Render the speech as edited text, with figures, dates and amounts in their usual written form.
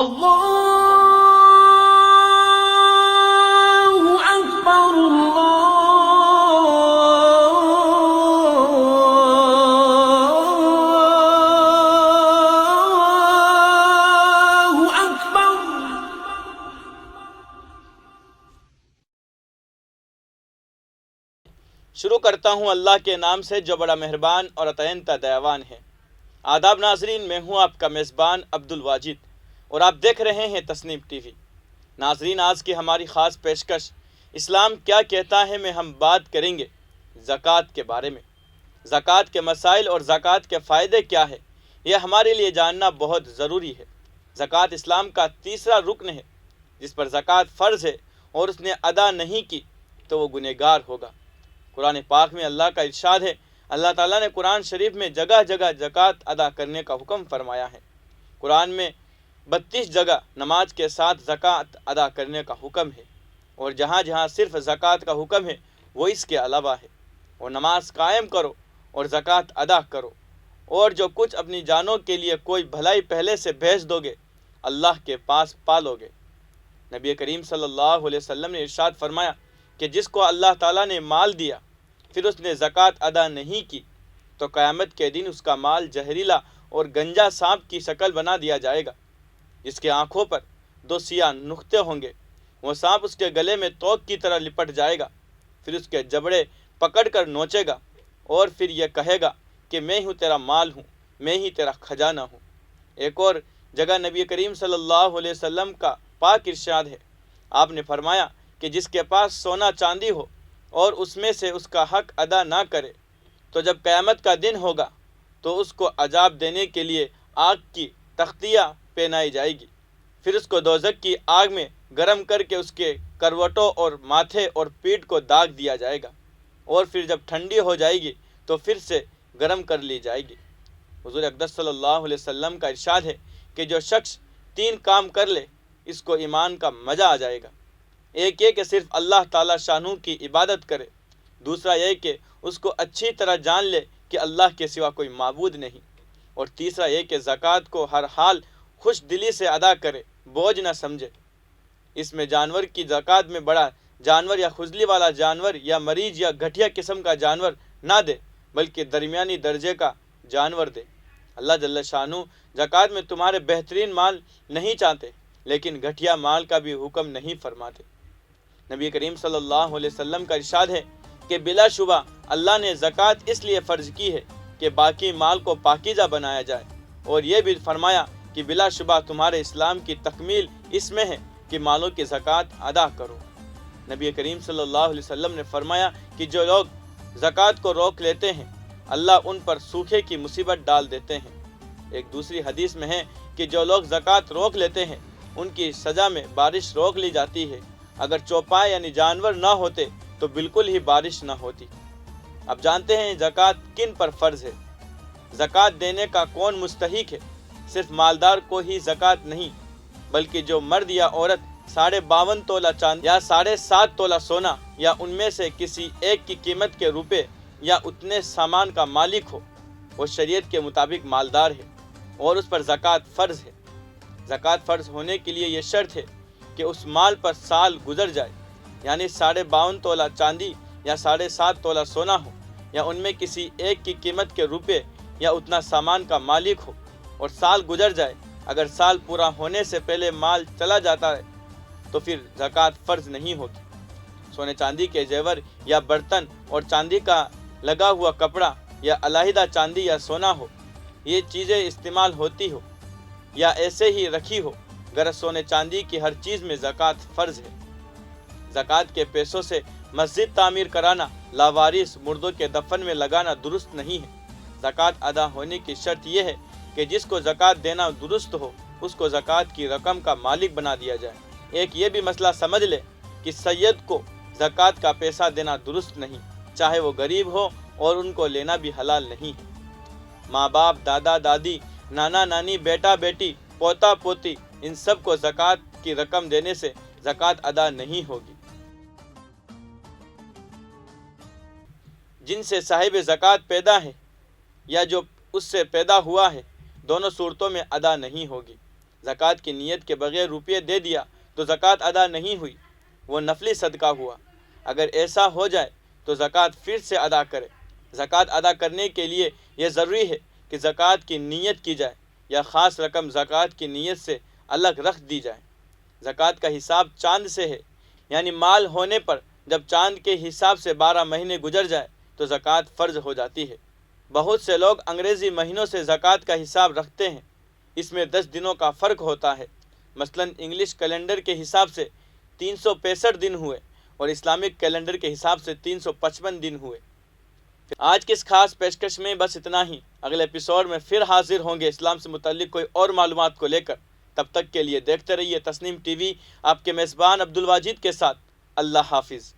اللہ اکبر اللہ اکبر۔ شروع کرتا ہوں اللہ کے نام سے جو بڑا مہربان اور عطاء دیوان ہے۔ آداب ناظرین، میں ہوں آپ کا میزبان عبد الواجد اور آپ دیکھ رہے ہیں تسنیم ٹی وی۔ ناظرین، آج کی ہماری خاص پیشکش اسلام کیا کہتا ہے میں ہم بات کریں گے زکوٰۃ کے بارے میں۔ زکوٰۃ کے مسائل اور زکوٰۃ کے فائدے کیا ہے، یہ ہمارے لیے جاننا بہت ضروری ہے۔ زکوٰۃ اسلام کا تیسرا رکن ہے جس پر زکوٰۃ فرض ہے اور اس نے ادا نہیں کی تو وہ گنہگار ہوگا۔ قرآن پاک میں اللہ کا ارشاد ہے، اللہ تعالیٰ نے قرآن شریف میں جگہ جگہ زکوٰۃ ادا کرنے کا حکم فرمایا ہے۔ قرآن میں 32 جگہ نماز کے ساتھ زکوٰۃ ادا کرنے کا حکم ہے، اور جہاں جہاں صرف زکوٰۃ کا حکم ہے وہ اس کے علاوہ ہے۔ اور نماز قائم کرو اور زکوٰۃ ادا کرو، اور جو کچھ اپنی جانوں کے لیے کوئی بھلائی پہلے سے بھیج دو گے اللہ کے پاس پالو گے۔ نبی کریم صلی اللہ علیہ وسلم نے ارشاد فرمایا کہ جس کو اللہ تعالیٰ نے مال دیا پھر اس نے زکوٰۃ ادا نہیں کی تو قیامت کے دن اس کا مال زہریلا اور گنجا سانپ کی شکل بنا دیا جائے گا، جس کے آنکھوں پر 2 سیاہ نقطے ہوں گے۔ وہ سانپ اس کے گلے میں توق کی طرح لپٹ جائے گا، پھر اس کے جبڑے پکڑ کر نوچے گا اور پھر یہ کہے گا کہ میں ہوں تیرا مال ہوں، میں ہی تیرا خزانہ ہوں۔ ایک اور جگہ نبی کریم صلی اللہ علیہ وسلم کا پاک ارشاد ہے، آپ نے فرمایا کہ جس کے پاس سونا چاندی ہو اور اس میں سے اس کا حق ادا نہ کرے تو جب قیامت کا دن ہوگا تو اس کو عذاب دینے کے لیے آگ کی تختیاں پہنائی جائے گی، پھر اس کو دوزخ کی آگ میں گرم کر کے اس کے کروٹوں اور ماتھے اور پیٹھ کو داغ دیا جائے گا، اور پھر جب ٹھنڈی ہو جائے گی تو پھر سے گرم کر لی جائے گی۔ حضور اقدس صلی اللہ علیہ وسلم کا ارشاد ہے کہ جو شخص 3 کام کر لے اس کو ایمان کا مزہ آ جائے گا۔ ایک یہ کہ صرف اللہ تعالیٰ شانہ کی عبادت کرے، دوسرا یہ کہ اس کو اچھی طرح جان لے کہ اللہ کے سوا کوئی معبود نہیں، اور تیسرا یہ کہ زکوٰۃ کو ہر حال خوش دلی سے ادا کرے، بوجھ نہ سمجھے۔ اس میں جانور کی زکوٰۃ میں بڑا جانور یا خضلی والا جانور یا مریض یا گھٹیا قسم کا جانور نہ دے، بلکہ درمیانی درجے کا جانور دے۔ اللہ جل شانہ زکوٰۃ میں تمہارے بہترین مال نہیں چاہتے، لیکن گھٹیا مال کا بھی حکم نہیں فرماتے۔ نبی کریم صلی اللہ علیہ وسلم کا ارشاد ہے کہ بلا شبہ اللہ نے زکوٰۃ اس لیے فرض کی ہے کہ باقی مال کو پاکیزہ بنایا جائے، اور یہ بھی فرمایا کہ بلا شبہ تمہارے اسلام کی تکمیل اس میں ہے کہ مالوں کی زکوٰۃ ادا کرو۔ نبی کریم صلی اللہ علیہ وسلم نے فرمایا کہ جو لوگ زکوٰۃ کو روک لیتے ہیں اللہ ان پر سوکھے کی مصیبت ڈال دیتے ہیں۔ ایک دوسری حدیث میں ہے کہ جو لوگ زکوٰۃ روک لیتے ہیں ان کی سزا میں بارش روک لی جاتی ہے، اگر چوپائے یعنی جانور نہ ہوتے تو بالکل ہی بارش نہ ہوتی۔ اب جانتے ہیں زکوٰۃ کن پر فرض ہے، زکوٰۃ دینے کا کون مستحق ہے۔ صرف مالدار کو ہی زکوٰۃ نہیں، بلکہ جو مرد یا عورت 52.5 تولہ چاندی یا 7.5 تولہ سونا یا ان میں سے کسی ایک کی قیمت کے روپے یا اتنے سامان کا مالک ہو، وہ شریعت کے مطابق مالدار ہے اور اس پر زکوٰۃ فرض ہے۔ زکوٰۃ فرض ہونے کے لیے یہ شرط ہے کہ اس مال پر سال گزر جائے، یعنی 52.5 تولہ چاندی یا 7.5 تولہ سونا ہو یا ان میں کسی ایک کی قیمت کے روپے یا اتنا سامان کا مالک ہو، اور سال گزر جائے۔ اگر سال پورا ہونے سے پہلے مال چلا جاتا ہے تو پھر زکوٰۃ فرض نہیں ہوگی۔ سونے چاندی کے زیور یا برتن اور چاندی کا لگا ہوا کپڑا یا علیحدہ چاندی یا سونا ہو، یہ چیزیں استعمال ہوتی ہو یا ایسے ہی رکھی ہو، غرض سونے چاندی کی ہر چیز میں زکوٰۃ فرض ہے۔ زکوٰۃ کے پیسوں سے مسجد تعمیر کرانا، لاوارث مردوں کے دفن میں لگانا درست نہیں ہے۔ زکوٰۃ ادا ہونے کی شرط یہ ہے کہ جس کو زکوٰۃ دینا درست ہو اس کو زکوٰۃ کی رقم کا مالک بنا دیا جائے۔ ایک یہ بھی مسئلہ سمجھ لے کہ سید کو زکوٰۃ کا پیسہ دینا درست نہیں، چاہے وہ غریب ہو، اور ان کو لینا بھی حلال نہیں ہے۔ ماں باپ، دادا دادی، نانا نانی، بیٹا بیٹی، پوتا پوتی، ان سب کو زکوٰۃ کی رقم دینے سے زکوٰۃ ادا نہیں ہوگی۔ جن سے صاحب زکوٰۃ پیدا ہے یا جو اس سے پیدا ہوا ہے، دونوں صورتوں میں ادا نہیں ہوگی۔ زکوٰۃ کی نیت کے بغیر روپیے دے دیا تو زکوٰۃ ادا نہیں ہوئی، وہ نفلی صدقہ ہوا۔ اگر ایسا ہو جائے تو زکوٰۃ پھر سے ادا کرے۔ زکوٰۃ ادا کرنے کے لیے یہ ضروری ہے کہ زکوٰۃ کی نیت کی جائے یا خاص رقم زکوٰۃ کی نیت سے الگ رکھ دی جائے۔ زکوٰۃ کا حساب چاند سے ہے، یعنی مال ہونے پر جب چاند کے حساب سے 12 مہینے گزر جائے تو زکوٰۃ فرض ہو جاتی ہے۔ بہت سے لوگ انگریزی مہینوں سے زکوٰۃ کا حساب رکھتے ہیں، اس میں 10 دنوں کا فرق ہوتا ہے۔ مثلا انگلش کیلنڈر کے حساب سے 365 دن ہوئے اور اسلامک کیلنڈر کے حساب سے 355 دن ہوئے۔ آج کی اس خاص پیشکش میں بس اتنا ہی۔ اگلے ایپیسوڈ میں پھر حاضر ہوں گے اسلام سے متعلق کوئی اور معلومات کو لے کر۔ تب تک کے لیے دیکھتے رہیے تسنیم ٹی وی، آپ کے میزبان عبدالواجد کے ساتھ۔ اللہ حافظ۔